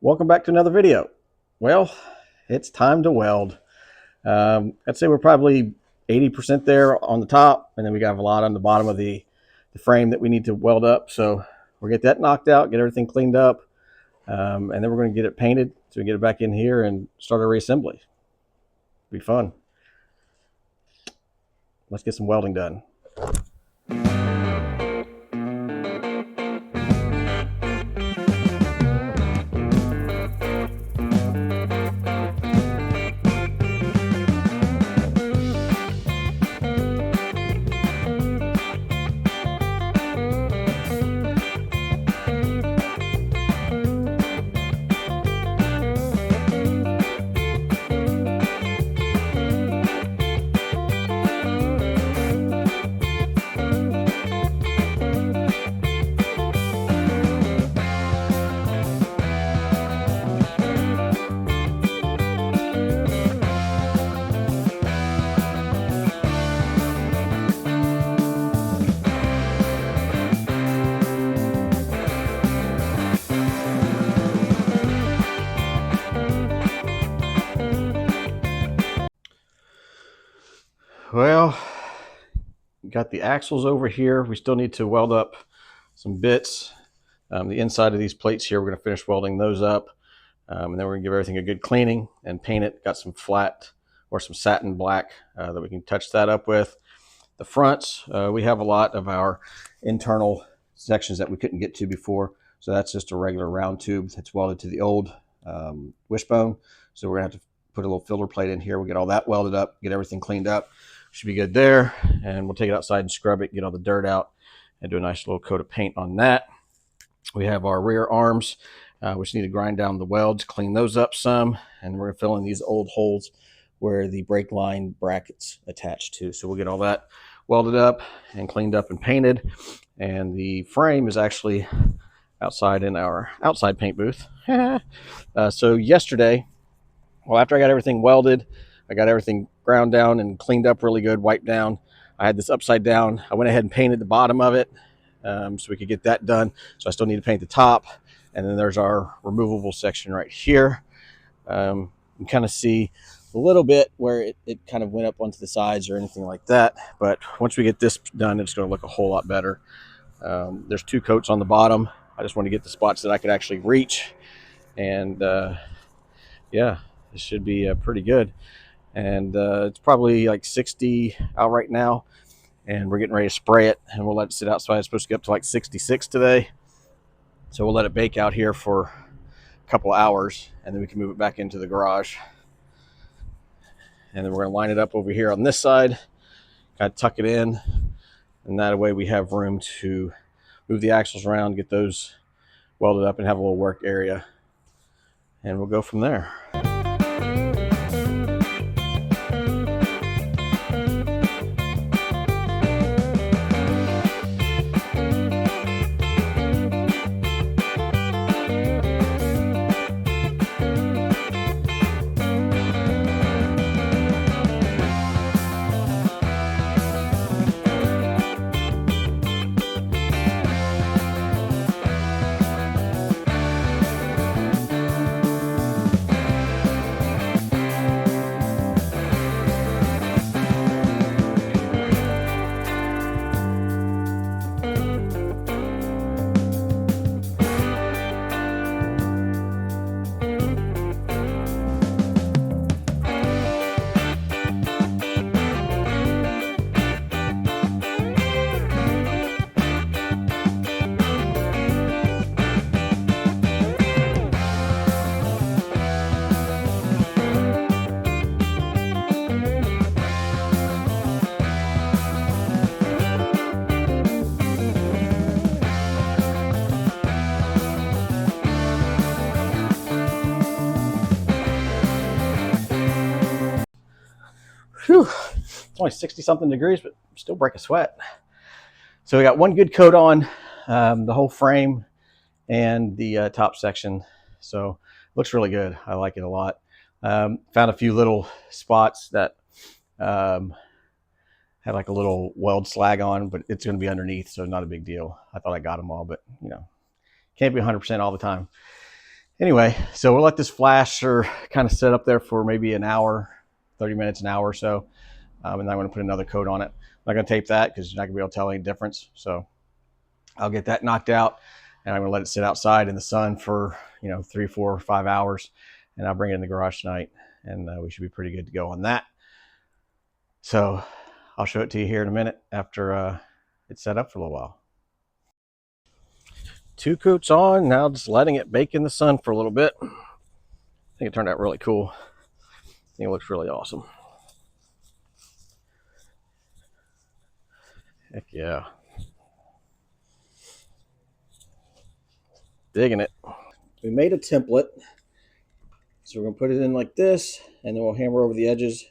Welcome back to another video. Well, it's time to weld. I'd say we're probably 80% there on the top, and then we got a lot on the bottom of the frame that we need to weld up. So we'll get that knocked out, get everything cleaned up, and then we're going to get it painted so we can get it back in here and start our reassembly. Be fun. Let's get some welding done. Well, got the axles over here. We still need to weld up some bits. The inside of these plates here, we're going to finish welding those up. And then we're going to give everything a good cleaning and paint it. Got some flat or some satin black that we can touch that up with. The fronts, we have a lot of our internal sections that we couldn't get to before. So that's just a regular round tube that's welded to the old wishbone. So we're going to have to put a little filler plate in here. We'll get all that welded up, get everything cleaned up. Should be good there. And we'll take it outside and scrub it, get all the dirt out, and do a nice little coat of paint on that. We have our rear arms, which need to grind down the welds, clean those up some, and we're going to fill in these old holes where the brake line brackets attached to. So we'll get all that welded up and cleaned up and painted. And the frame is actually outside in our outside paint booth. So yesterday, well, after I got everything welded, I got everything ground down and cleaned up really good, wiped down. I had this upside down. I went ahead and painted the bottom of it so we could get that done. So I still need to paint the top. And then there's our removable section right here. You can kind of see a little bit where it kind of went up onto the sides or anything like that. But once we get this done, it's going to look a whole lot better. There's 2 coats on the bottom. I just want to get the spots that I could actually reach. And yeah, it should be pretty good. And it's probably like 60 out right now, and we're getting ready to spray it, and we'll let it sit outside. It's supposed to get up to like 66 today, so we'll let it bake out here for a couple hours, and then we can move it back into the garage. And then we're going to line it up over here on this side, kind of tuck it in, and that way we have room to move the axles around, get those welded up, and have a little work area, and we'll go from there. Whew. It's only 60 something degrees, but still break a sweat. So we got one good coat on the whole frame and the top section. So it looks really good. I like it a lot. Found a few little spots that had like a little weld slag on, but it's going to be underneath, so not a big deal. I thought I got them all, but you know, can't be 100% all the time. Anyway, so we'll let this flash or kind of set up there for maybe an hour, 30 minutes, an hour or so. And then I'm going to put another coat on it. I'm not going to tape that because you're not going to be able to tell any difference. So I'll get that knocked out, and I'm going to let it sit outside in the sun for 3, 4, 5 hours, and I'll bring it in the garage tonight, and we should be pretty good to go on that. So I'll show it to you here in a minute after it's set up for a little while. 2 coats on, now just letting it bake in the sun for a little bit. I think it turned out really cool. I think it looks really awesome. Heck yeah. Digging it. We made a template. So we're going to put it in like this, and then we'll hammer over the edges,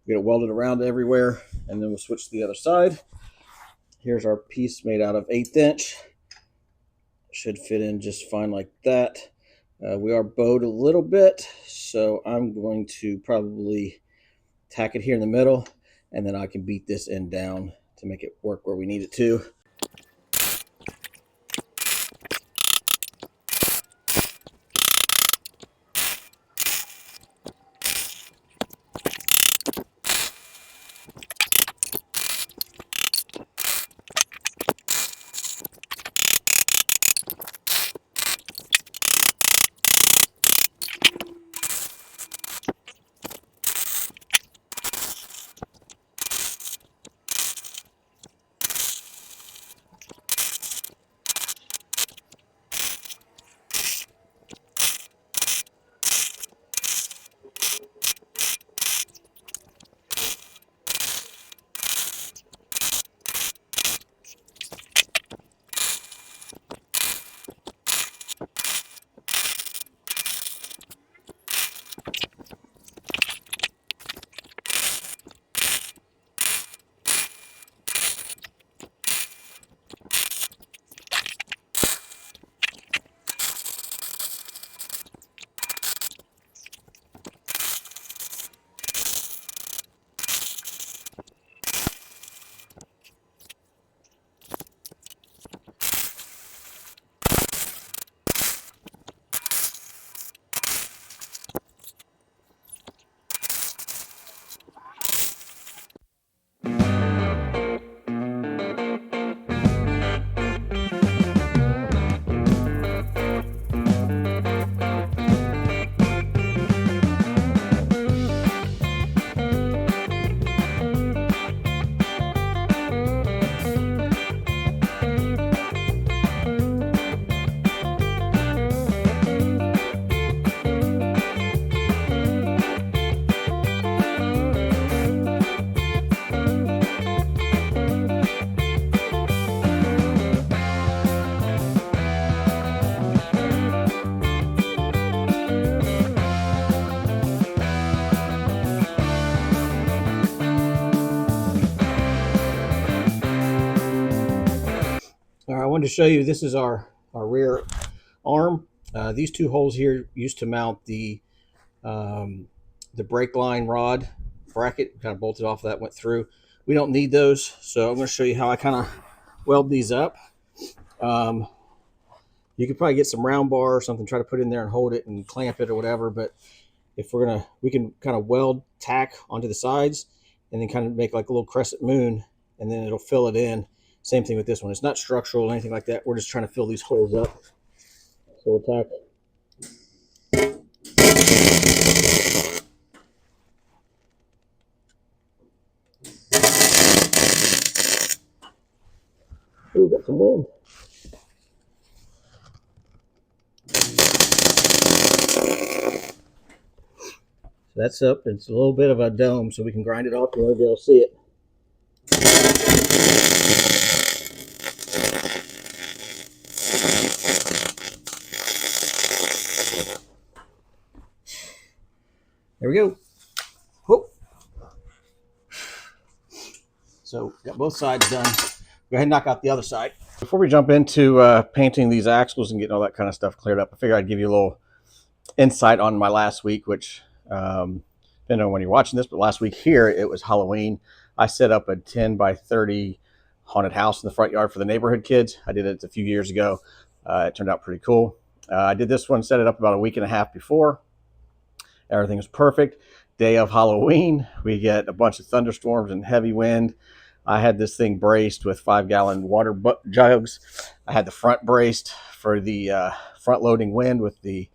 get it welded around everywhere, and then we'll switch to the other side. Here's our piece made out of 1/8 inch. Should fit in just fine like that. We are bowed a little bit, so I'm going to probably tack it here in the middle, and then I can beat this end down to make it work where we need it to. All right, I wanted to show you, this is our rear arm. These 2 holes here used to mount the brake line rod bracket. Kind of bolted off that, went through. We don't need those, so I'm going to show you how I kind of weld these up. You could probably get some round bar or something, try to put in there and hold it and clamp it or whatever, but if we can kind of weld tack onto the sides and then kind of make like a little crescent moon, and then it'll fill it in. Same thing with this one. It's not structural or anything like that. We're just trying to fill these holes up. So we'll tack. Ooh, got some wind. So that's up. It's a little bit of a dome, so we can grind it off and we'll be able to see it. There we go. Whoop. So got both sides done. Go ahead and knock out the other side. Before we jump into painting these axles and getting all that kind of stuff cleared up, I figured I'd give you a little insight on my last week, which depending on when you're watching this, but last week here, it was Halloween. I set up a 10 by 30 haunted house in the front yard for the neighborhood kids. I did it a few years ago. It turned out pretty cool. I did this one, set it up about a week and a half before. Everything was perfect. Day of Halloween, we get a bunch of thunderstorms and heavy wind. I had this thing braced with 5-gallon water jugs. I had the front braced for the front loading wind with the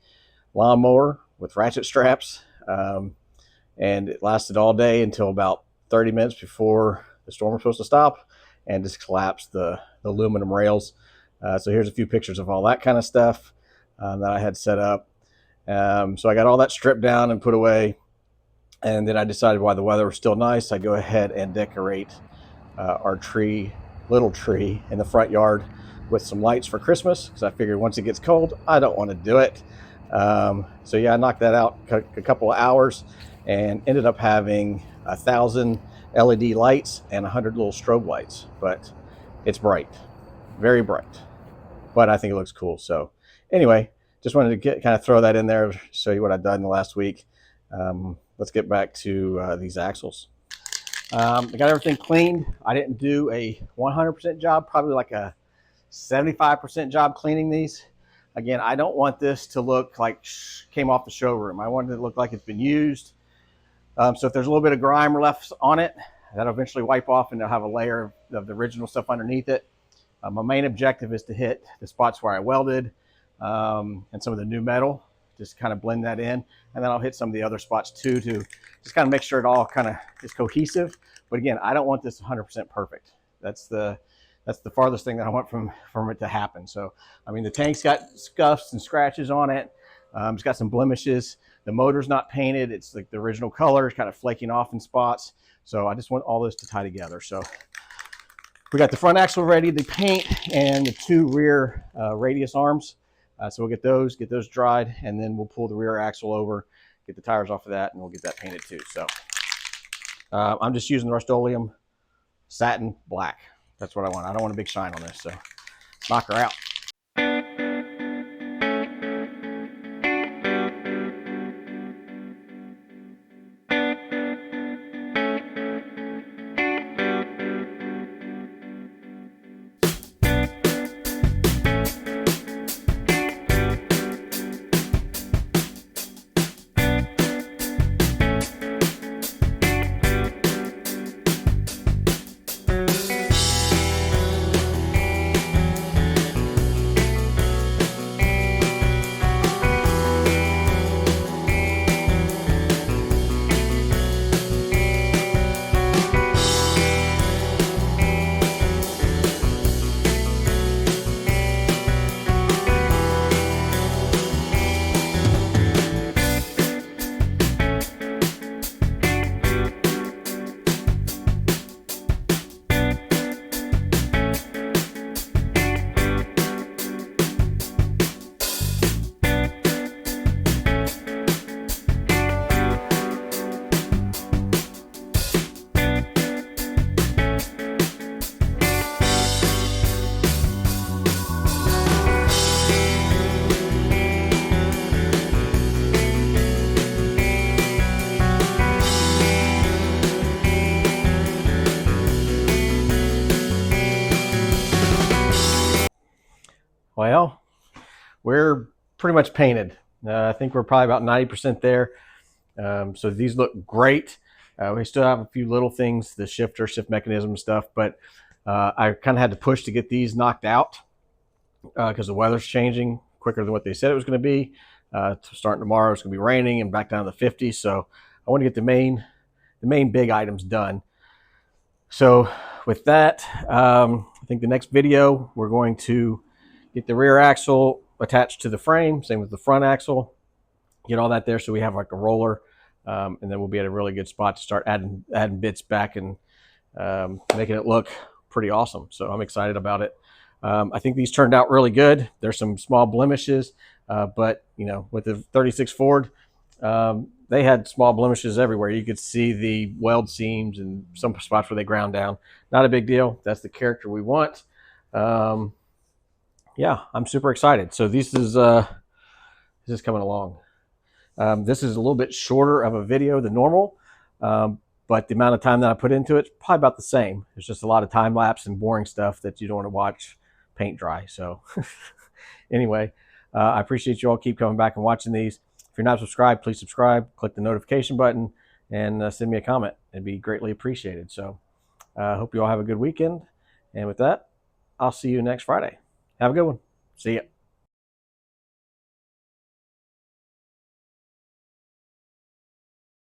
lawnmower with ratchet straps. And it lasted all day until about 30 minutes before the storm was supposed to stop, and just collapsed the aluminum rails. So here's a few pictures of all that kind of stuff that I had set up. So I got all that stripped down and put away. And then I decided while the weather was still nice, I'd go ahead and decorate our little tree in the front yard with some lights for Christmas, because I figured once it gets cold, I don't want to do it. So yeah, I knocked that out a couple of hours and ended up having 1,000 LED lights and 100 little strobe lights. But it's bright, very bright, but I think it looks cool. So anyway, just wanted to kind of throw that in there, show you what I've done the last week. Let's get back to these axles. I got everything cleaned. I didn't do a 100% job, probably like a 75% job cleaning these. Again, I don't want this to look like came off the showroom. I want it to look like it's been used. So if there's a little bit of grime left on it, that'll eventually wipe off and they'll have a layer of the original stuff underneath it. My main objective is to hit the spots where I welded and some of the new metal, just kind of blend that in. And then I'll hit some of the other spots too, to just kind of make sure it all kind of is cohesive. But again, I don't want this 100% perfect. That's the farthest thing that I want from it to happen. So, I mean, the tank's got scuffs and scratches on it. It's got some blemishes. The motor's not painted. It's like the original color, it's kind of flaking off in spots. So I just want all this to tie together. So we got the front axle ready, the paint, and the 2 rear radius arms. So we'll get those dried, and then we'll pull the rear axle over, get the tires off of that, and we'll get that painted too. So I'm just using the Rustoleum satin black. That's what I want. I don't want a big shine on this, so knock her out. Well, we're pretty much painted. I think we're probably about 90% there. So these look great. We still have a few little things, the shift mechanism stuff, but I kind of had to push to get these knocked out because the weather's changing quicker than what they said it was going to be. Starting tomorrow, it's going to be raining and back down to the 50s. So I want to get the main big items done. So with that, I think the next video, we're going to get the rear axle attached to the frame, same with the front axle, get all that there so we have like a roller, and then we'll be at a really good spot to start adding bits back and making it look pretty awesome. So I'm excited about it. I think these turned out really good. There's some small blemishes, but you know, with the 36 Ford, they had small blemishes everywhere. You could see the weld seams and some spots where they ground down. Not a big deal. That's the character we want. Yeah, I'm super excited. So this is coming along. This is a little bit shorter of a video than normal, but the amount of time that I put into it is probably about the same. There's just a lot of time lapse and boring stuff that you don't want to watch paint dry. So anyway, I appreciate you all keep coming back and watching these. If you're not subscribed, please subscribe, click the notification button, and send me a comment. It'd be greatly appreciated. So I hope you all have a good weekend. And with that, I'll see you next Friday. Have a good one. See ya.